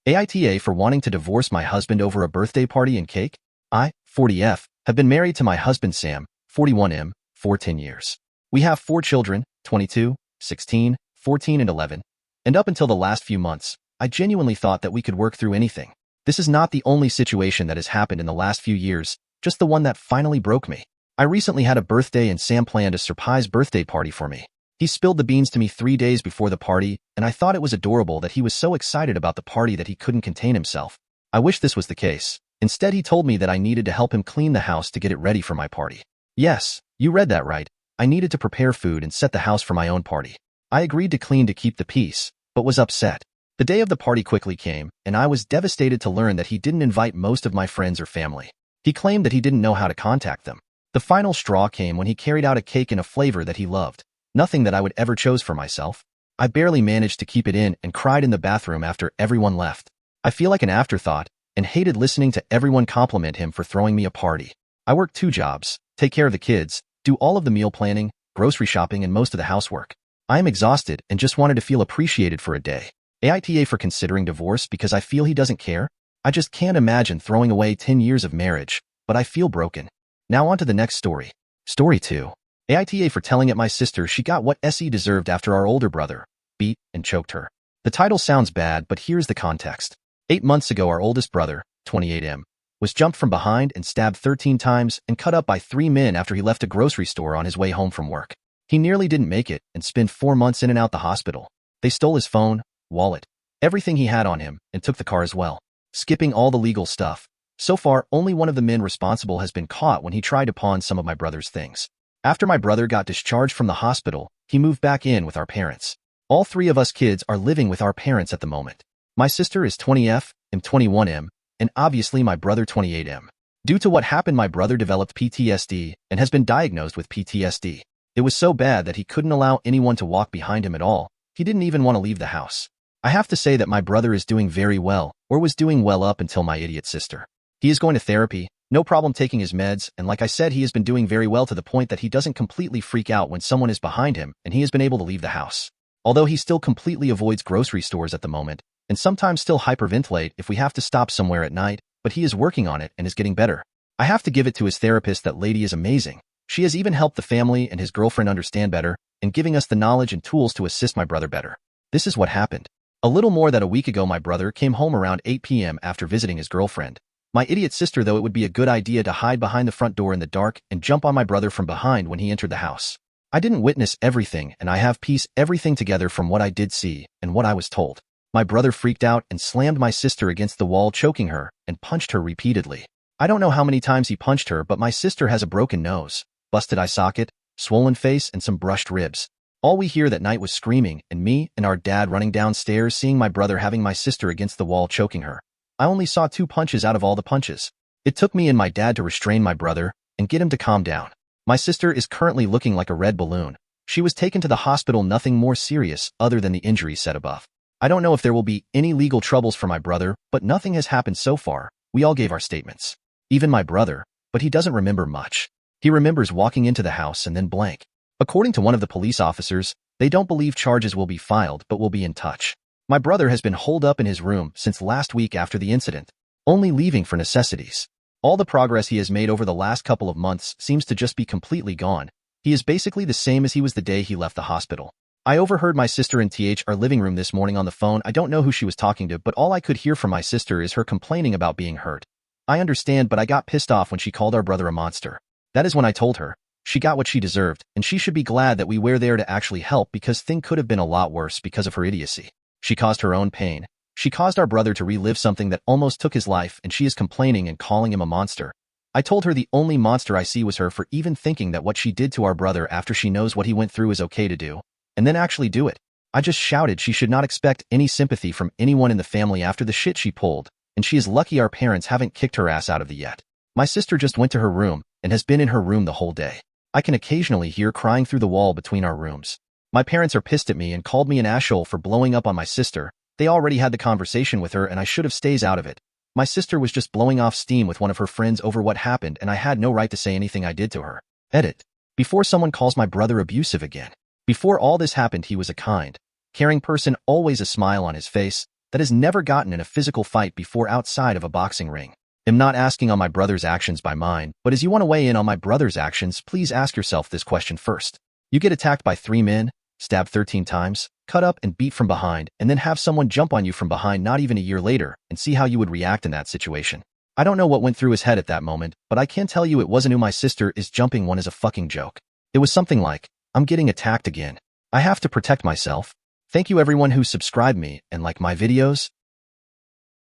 AITA for wanting to divorce my husband over a birthday party and cake? I, 40F, have been married to my husband Sam, 41M, for 10 years. We have 4 children, 22, 16, 14, and 11. And up until the last few months, I genuinely thought that we could work through anything. This is not the only situation that has happened in the last few years, just the one that finally broke me. I recently had a birthday and Sam planned a surprise birthday party for me. He spilled the beans to me 3 days before the party, and I thought it was adorable that he was so excited about the party that he couldn't contain himself. I wish this was the case. Instead, he told me that I needed to help him clean the house to get it ready for my party. Yes, you read that right. I needed to prepare food and set the house for my own party. I agreed to clean to keep the peace, but was upset. The day of the party quickly came, and I was devastated to learn that he didn't invite most of my friends or family. He claimed that he didn't know how to contact them. The final straw came when he carried out a cake in a flavor that he loved. Nothing that I would ever choose for myself. I barely managed to keep it in and cried in the bathroom after everyone left. I feel like an afterthought and hated listening to everyone compliment him for throwing me a party. I work 2 jobs, take care of the kids, do all of the meal planning, grocery shopping, and most of the housework. I am exhausted and just wanted to feel appreciated for a day. AITA for considering divorce because I feel he doesn't care? I just can't imagine throwing away 10 years of marriage, but I feel broken. Now on to the next story. Story 2. AITA for telling at my sister she got what SE deserved after our older brother beat and choked her. The title sounds bad, but here's the context. 8 months ago, our oldest brother, 28M, was jumped from behind and stabbed 13 times and cut up by 3 men after he left a grocery store on his way home from work. He nearly didn't make it and spent 4 months in and out the hospital. They stole his phone, wallet, everything he had on him, and took the car as well, skipping all the legal stuff. So far, only one of the men responsible has been caught when he tried to pawn some of my brother's things. After my brother got discharged from the hospital, he moved back in with our parents. All 3 of us kids are living with our parents at the moment. My sister is 20F, I'm 21M, and obviously my brother 28M. Due to what happened, my brother developed PTSD and has been diagnosed with PTSD. It was so bad that he couldn't allow anyone to walk behind him at all. He didn't even want to leave the house. I have to say that my brother is doing very well, or was doing well up until my idiot sister. He is going to therapy, no problem taking his meds, and like I said, he has been doing very well to the point that he doesn't completely freak out when someone is behind him, and he has been able to leave the house. Although he still completely avoids grocery stores at the moment, and sometimes still hyperventilate if we have to stop somewhere at night, but he is working on it and is getting better. I have to give it to his therapist that lady is amazing. She has even helped the family and his girlfriend understand better, and giving us the knowledge and tools to assist my brother better. This is what happened. A little more than a week ago, my brother came home around 8 p.m. after visiting his girlfriend. My idiot sister thought it would be a good idea to hide behind the front door in the dark and jump on my brother from behind when he entered the house. I didn't witness everything, and I have pieced everything together from what I did see and what I was told. My brother freaked out and slammed my sister against the wall, choking her, and punched her repeatedly. I don't know how many times he punched her, but my sister has a broken nose, busted eye socket, swollen face, and some brushed ribs. All we hear that night was screaming, and me and our dad running downstairs seeing my brother having my sister against the wall choking her. I only saw 2 punches out of all the punches. It took me and my dad to restrain my brother and get him to calm down. My sister is currently looking like a red balloon. She was taken to the hospital, nothing more serious other than the injuries said above. I don't know if there will be any legal troubles for my brother, but nothing has happened so far. We all gave our statements. Even my brother, but he doesn't remember much. He remembers walking into the house and then blank. According to one of the police officers, they don't believe charges will be filed but will be in touch. My brother has been holed up in his room since last week after the incident, only leaving for necessities. All the progress he has made over the last couple of months seems to just be completely gone. He is basically the same as he was the day he left the hospital. I overheard my sister in our living room this morning on the phone. I don't know who she was talking to, but all I could hear from my sister is her complaining about being hurt. I understand, but I got pissed off when she called our brother a monster. That is when I told her she got what she deserved, and she should be glad that we were there to actually help, because things could have been a lot worse because of her idiocy. She caused her own pain. She caused our brother to relive something that almost took his life, and she is complaining and calling him a monster. I told her the only monster I see was her for even thinking that what she did to our brother after she knows what he went through is okay to do, and then actually do it. I just shouted she should not expect any sympathy from anyone in the family after the shit she pulled, and she is lucky our parents haven't kicked her ass out of the yet. My sister just went to her room and has been in her room the whole day. I can occasionally hear crying through the wall between our rooms. My parents are pissed at me and called me an asshole for blowing up on my sister. They already had the conversation with her and I should have stayed out of it. My sister was just blowing off steam with one of her friends over what happened, and I had no right to say anything I did to her. Edit. Before someone calls my brother abusive again. Before all this happened, he was a kind, caring person, always a smile on his face. that has never gotten in a physical fight before outside of a boxing ring. I'm not asking on my brother's actions by mine, but as you want to weigh in on my brother's actions, please ask yourself this question first. You get attacked by 3 men, stabbed 13 times, cut up and beat from behind, and then have someone jump on you from behind not even a year later, and see how you would react in that situation. I don't know what went through his head at that moment, but I can tell you it wasn't "Ooh, my sister is jumping" one as a fucking joke. It was something like, "I'm getting attacked again. I have to protect myself." Thank you everyone who subscribed me and like my videos.